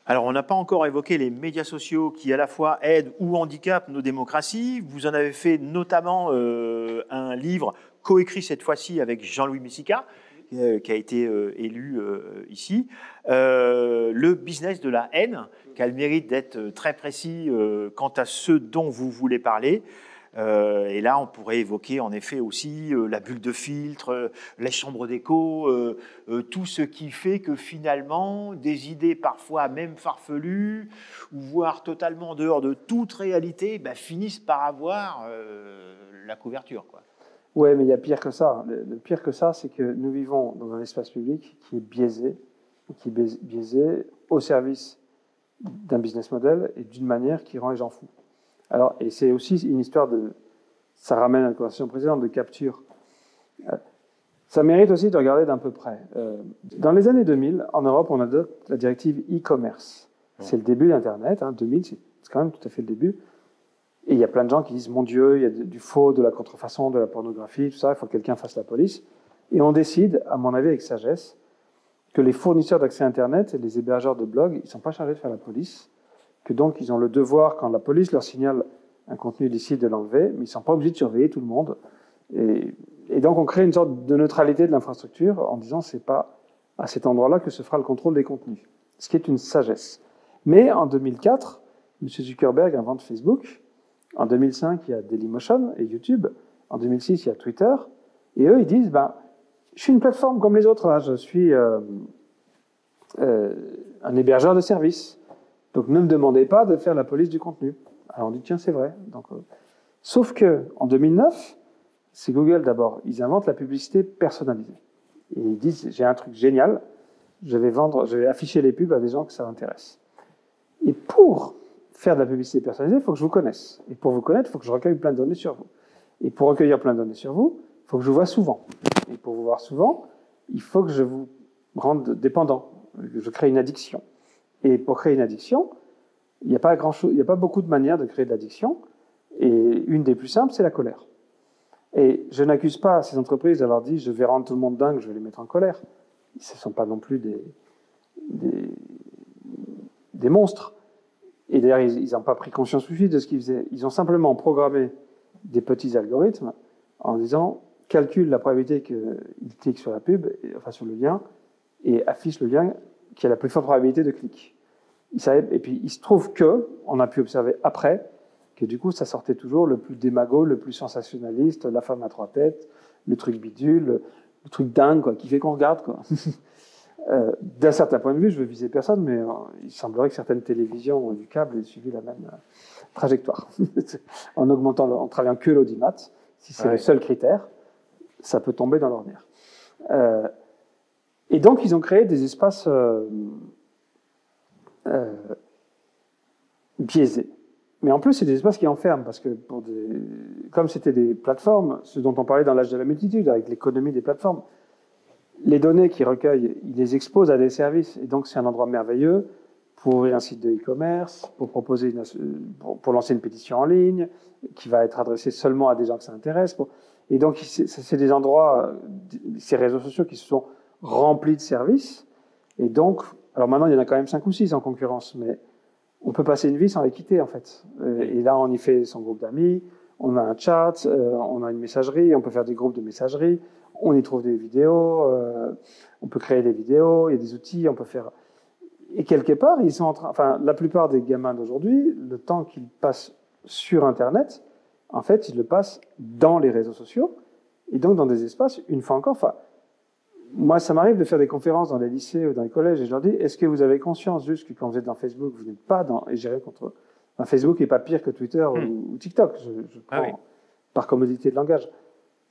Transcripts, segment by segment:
Alors, on n'a pas encore évoqué les médias sociaux qui, à la fois, aident ou handicapent nos démocraties. Vous en avez fait notamment un livre coécrit cette fois-ci avec Jean-Louis Messica, qui a été élu ici. Le business de la haine, qui a le mérite d'être très précis quant à ce dont vous voulez parler. Et là, on pourrait évoquer en effet aussi la bulle de filtre, les chambres d'écho, tout ce qui fait que finalement, des idées parfois même farfelues, ou voire totalement en dehors de toute réalité, finissent par avoir la couverture, quoi. Oui, mais il y a pire que ça. Le pire que ça, c'est que nous vivons dans un espace public qui est biaisé au service d'un business model et d'une manière qui rend les gens fous. Alors, et c'est aussi une histoire de... Ça ramène à la conversation précédente de capture. Ça mérite aussi de regarder d'un peu près. Dans les années 2000, en Europe, on adopte la directive e-commerce. C'est le début d'Internet. 2000, c'est quand même tout à fait le début. Et il y a plein de gens qui disent « Mon Dieu, il y a du faux, de la contrefaçon, de la pornographie, tout ça, il faut que quelqu'un fasse la police. » Et on décide, à mon avis avec sagesse, que les fournisseurs d'accès Internet et les hébergeurs de blogs, ils ne sont pas chargés de faire la police, que donc ils ont le devoir, quand la police leur signale un contenu illicite, de l'enlever, mais ils ne sont pas obligés de surveiller tout le monde. Et donc on crée une sorte de neutralité de l'infrastructure en disant c'est pas à cet endroit-là que se fera le contrôle des contenus. Ce qui est une sagesse. Mais en 2004, M. Zuckerberg invente Facebook. En 2005, il y a Dailymotion et YouTube. En 2006, il y a Twitter. Et eux, ils disent, je suis une plateforme comme les autres. Là. Je suis un hébergeur de services. Donc, ne me demandez pas de faire la police du contenu. Alors, on dit, tiens, c'est vrai. Donc, sauf que en 2009, c'est Google d'abord. Ils inventent la publicité personnalisée. Et ils disent, j'ai un truc génial. Je vais afficher les pubs à des gens que ça intéresse. Et pour faire de la publicité personnalisée, il faut que je vous connaisse. Et pour vous connaître, il faut que je recueille plein de données sur vous. Et pour recueillir plein de données sur vous, il faut que je vous vois souvent. Et pour vous voir souvent, il faut que je vous rende dépendant, que je crée une addiction. Et pour créer une addiction, il n'y a pas beaucoup de manières de créer de l'addiction. Et une des plus simples, c'est la colère. Et je n'accuse pas ces entreprises d'avoir dit « je vais rendre tout le monde dingue, je vais les mettre en colère ». Ce ne sont pas non plus des monstres. Et d'ailleurs, ils n'ont pas pris conscience tout de suite de ce qu'ils faisaient. Ils ont simplement programmé des petits algorithmes en disant « calcule la probabilité qu'il clique sur la pub, enfin sur le lien, et affiche le lien qui a la plus forte probabilité de clic ». Et puis, il se trouve on a pu observer après, que du coup, ça sortait toujours le plus démago, le plus sensationnaliste, la femme à 3 têtes, le truc bidule, le truc dingue, quoi, qui fait qu'on regarde, quoi. D'un certain point de vue, je veux viser personne, mais il semblerait que certaines télévisions du câble aient suivi la même trajectoire. En travaillant que l'audimat, si c'est le seul critère, ça peut tomber dans l'ornière. Et donc, ils ont créé des espaces biaisés. Mais en plus, c'est des espaces qui enferment, parce que comme c'était des plateformes, ce dont on parlait dans l'âge de la multitude, avec l'économie des plateformes, les données qu'ils recueillent, ils les exposent à des services. Et donc, c'est un endroit merveilleux pour ouvrir un site de e-commerce, pour lancer une pétition en ligne, qui va être adressée seulement à des gens que ça intéresse. Et donc, c'est des endroits, ces réseaux sociaux qui se sont remplis de services. Et donc, alors maintenant, il y en a quand même 5 ou 6 en concurrence, mais on peut passer une vie sans les quitter, en fait. Et là, on y fait son groupe d'amis, on a un chat, on a une messagerie, on peut faire des groupes de messagerie, on y trouve des vidéos, on peut créer des vidéos, il y a des outils, on peut faire... Et quelque part, ils sont la plupart des gamins d'aujourd'hui, le temps qu'ils passent sur Internet, en fait, ils le passent dans les réseaux sociaux, et donc dans des espaces, une fois encore, moi, ça m'arrive de faire des conférences dans les lycées ou dans les collèges, et je leur dis, est-ce que vous avez conscience juste que quand vous êtes dans Facebook, vous n'êtes pas dans... Et j'ai rien contre... Facebook n'est pas pire que Twitter ou TikTok, je prends par commodité de langage.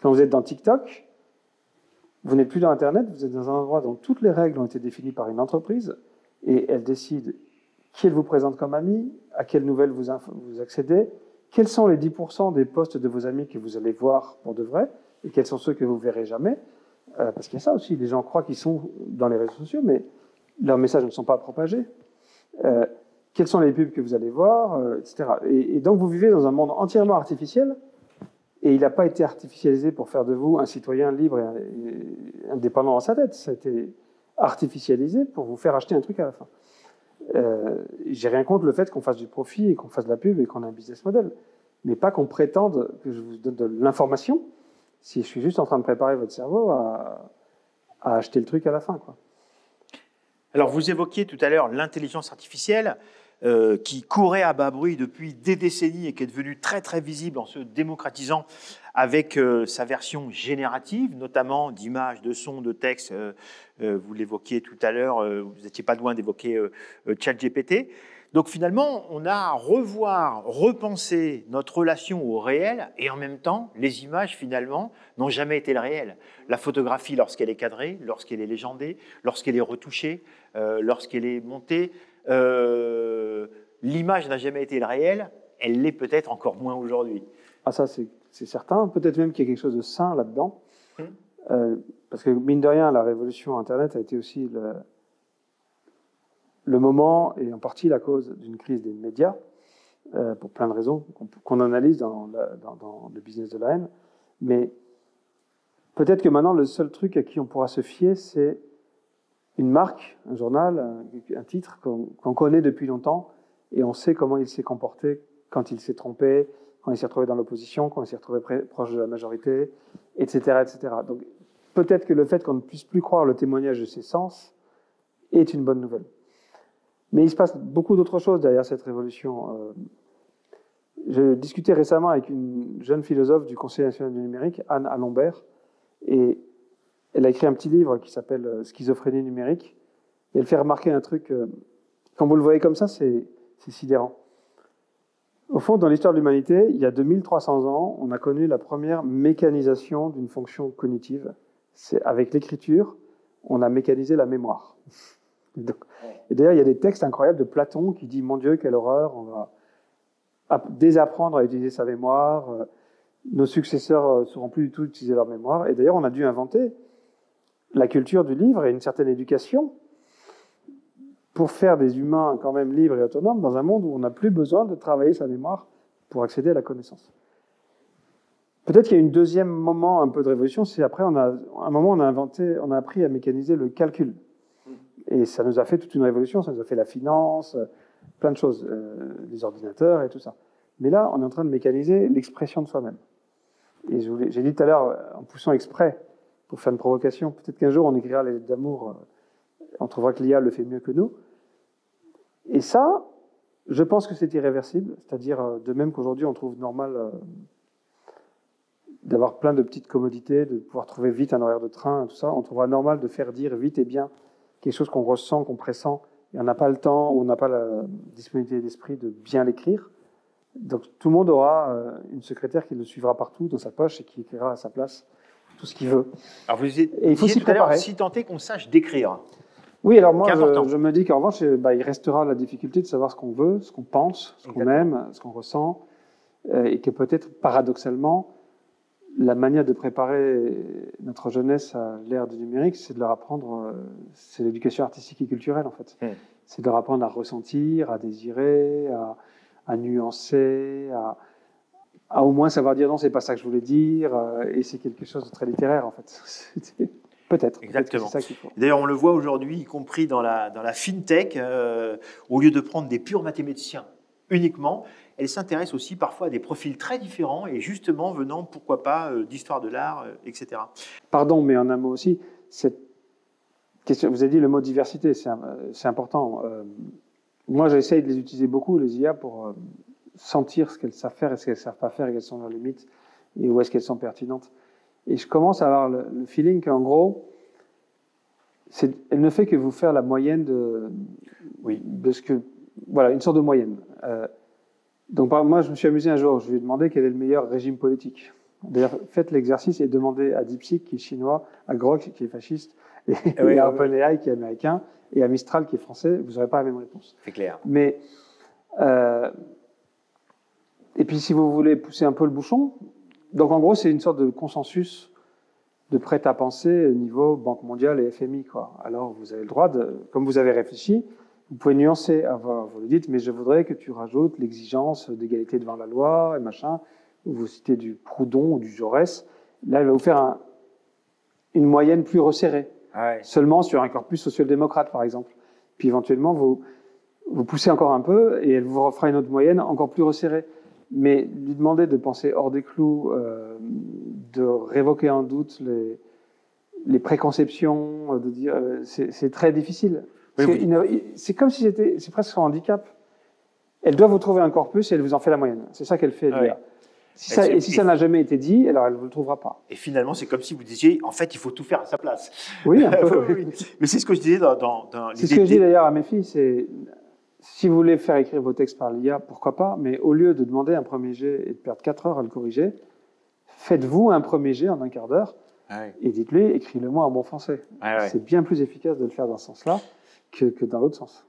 Quand vous êtes dans TikTok, vous n'êtes plus dans Internet, vous êtes dans un endroit dont toutes les règles ont été définies par une entreprise, et elle décide qui elle vous présente comme ami, à quelles nouvelles vous accédez, quels sont les 10% des posts de vos amis que vous allez voir pour de vrai, et quels sont ceux que vous ne verrez jamais. Parce qu'il y a ça aussi, les gens croient qu'ils sont dans les réseaux sociaux, mais leurs messages ne sont pas propagés. Quelles sont les pubs que vous allez voir, etc. Et donc vous vivez dans un monde entièrement artificiel, et il n'a pas été artificialisé pour faire de vous un citoyen libre et indépendant dans sa tête. Ça a été artificialisé pour vous faire acheter un truc à la fin. J'ai rien contre le fait qu'on fasse du profit et qu'on fasse de la pub et qu'on ait un business model. Mais pas qu'on prétende que je vous donne de l'information si je suis juste en train de préparer votre cerveau à acheter le truc à la fin, quoi. Alors, vous évoquiez tout à l'heure l'intelligence artificielle qui courait à bas bruit depuis des décennies et qui est devenue très, très visible en se démocratisant avec sa version générative, notamment d'images, de sons, de textes. Vous l'évoquiez tout à l'heure, vous n'étiez pas loin d'évoquer ChatGPT. Donc finalement, on a à repenser notre relation au réel et en même temps, les images finalement n'ont jamais été le réel. La photographie, lorsqu'elle est cadrée, lorsqu'elle est légendée, lorsqu'elle est retouchée, lorsqu'elle est montée, l'image n'a jamais été le réel, elle l'est peut-être encore moins aujourd'hui. Ah ça c'est certain, peut-être même qu'il y a quelque chose de sain là-dedans, parce que mine de rien, la révolution Internet a été aussi le moment, et en partie la cause d'une crise des médias, pour plein de raisons qu'on analyse dans le business de la haine. Mais peut-être que maintenant, le seul truc à qui on pourra se fier, c'est une marque, un journal, un titre qu'on connaît depuis longtemps, et on sait comment il s'est comporté quand il s'est trompé, quand il s'est retrouvé dans l'opposition, quand il s'est retrouvé proche de la majorité, etc., etc. Donc peut-être que le fait qu'on ne puisse plus croire le témoignage de ses sens est une bonne nouvelle. Mais il se passe beaucoup d'autres choses derrière cette révolution. Je discutais récemment avec une jeune philosophe du Conseil national du numérique, Anne Allombert, et elle a écrit un petit livre qui s'appelle « Schizophrénie numérique ». Et elle fait remarquer un truc, quand vous le voyez comme ça, c'est sidérant. Au fond, dans l'histoire de l'humanité, il y a 2300 ans, on a connu la première mécanisation d'une fonction cognitive. C'est avec l'écriture, on a mécanisé la mémoire. Et d'ailleurs, il y a des textes incroyables de Platon qui dit « Mon Dieu, quelle horreur, on va désapprendre à utiliser sa mémoire, nos successeurs ne sauront plus du tout utiliser leur mémoire. » Et d'ailleurs, on a dû inventer la culture du livre et une certaine éducation pour faire des humains quand même libres et autonomes dans un monde où on n'a plus besoin de travailler sa mémoire pour accéder à la connaissance. Peut-être qu'il y a un deuxième moment un peu de révolution, c'est après, à un moment, on a appris à mécaniser le calcul. Et ça nous a fait toute une révolution, ça nous a fait la finance, plein de choses, les ordinateurs et tout ça. Mais là, on est en train de mécaniser l'expression de soi-même. Et j'ai dit tout à l'heure, en poussant exprès, pour faire une provocation, peut-être qu'un jour on écrira les lettres d'amour, on trouvera que l'IA le fait mieux que nous. Et ça, je pense que c'est irréversible, c'est-à-dire de même qu'aujourd'hui on trouve normal d'avoir plein de petites commodités, de pouvoir trouver vite un horaire de train, tout ça, on trouvera normal de faire dire vite et bien quelque chose qu'on ressent, qu'on pressent, et on n'a pas le temps, ou on n'a pas la disponibilité d'esprit de bien l'écrire. Donc tout le monde aura une secrétaire qui le suivra partout dans sa poche et qui écrira à sa place tout ce qu'il veut. Alors vous disiez tout à l'heure, si tant est qu'on sache décrire. Oui, alors moi je me dis qu'en revanche, il restera la difficulté de savoir ce qu'on veut, ce qu'on pense, ce qu'on aime, ce qu'on ressent, et que peut-être paradoxalement, la manière de préparer notre jeunesse à l'ère du numérique, c'est de leur apprendre, c'est l'éducation artistique et culturelle en fait. C'est de leur apprendre à ressentir, à désirer, à nuancer, à au moins savoir dire non, c'est pas ça que je voulais dire, et c'est quelque chose de très littéraire en fait. Peut-être. Exactement. C'est ça qu'il faut. D'ailleurs, on le voit aujourd'hui, y compris dans la fintech, au lieu de prendre des purs mathématiciens uniquement, elle s'intéresse aussi parfois à des profils très différents et justement venant, pourquoi pas, d'histoire de l'art, etc. Pardon, mais en un mot aussi, cette question, vous avez dit le mot diversité, c'est important. Moi, j'essaye de les utiliser beaucoup, les IA, pour sentir ce qu'elles savent faire et ce qu'elles ne savent pas faire et quelles sont leurs limites et où est-ce qu'elles sont pertinentes. Et je commence à avoir le feeling qu'en gros, elle ne fait que vous faire la moyenne de ce que... Voilà, une sorte de moyenne. Donc moi, je me suis amusé un jour, je lui ai demandé quel est le meilleur régime politique. D'ailleurs, faites l'exercice et demandez à DeepSeek, qui est chinois, à Grok, qui est fasciste, et à OpenAI, qui est américain, et à Mistral, qui est français, vous n'aurez pas la même réponse. C'est clair. Mais, et puis, si vous voulez pousser un peu le bouchon, donc en gros, c'est une sorte de consensus de prêt à penser au niveau Banque mondiale et FMI, quoi. Alors, vous avez le droit comme vous avez réfléchi, vous pouvez nuancer. Vous le dites, mais je voudrais que tu rajoutes l'exigence d'égalité devant la loi et machin. Vous citez du Proudhon ou du Jaurès. Là, il va vous faire une moyenne plus resserrée. Ouais. Seulement sur un corpus social-démocrate, par exemple. Puis éventuellement, vous vous poussez encore un peu et elle vous refera une autre moyenne encore plus resserrée. Mais lui demander de penser hors des clous, de révoquer en doute les préconceptions, de dire, c'est très difficile. C'est comme si c'est presque son handicap. Elle doit vous trouver un corpus et elle vous en fait la moyenne. C'est ça qu'elle fait. Ouais. Si ça n'a jamais été dit, alors elle ne vous le trouvera pas. Et finalement, c'est comme si vous disiez, en fait, il faut tout faire à sa place. Oui, un peu. Oui. Mais c'est ce que je disais dans c'est ce que je dis d'ailleurs à mes filles, c'est si vous voulez faire écrire vos textes par l'IA, pourquoi pas, mais au lieu de demander un premier jet et de perdre 4 heures à le corriger, faites-vous un premier jet en un quart d'heure et dites-lui, écris-le-moi en bon français. C'est bien plus efficace de le faire dans ce sens-là que dans l'autre sens.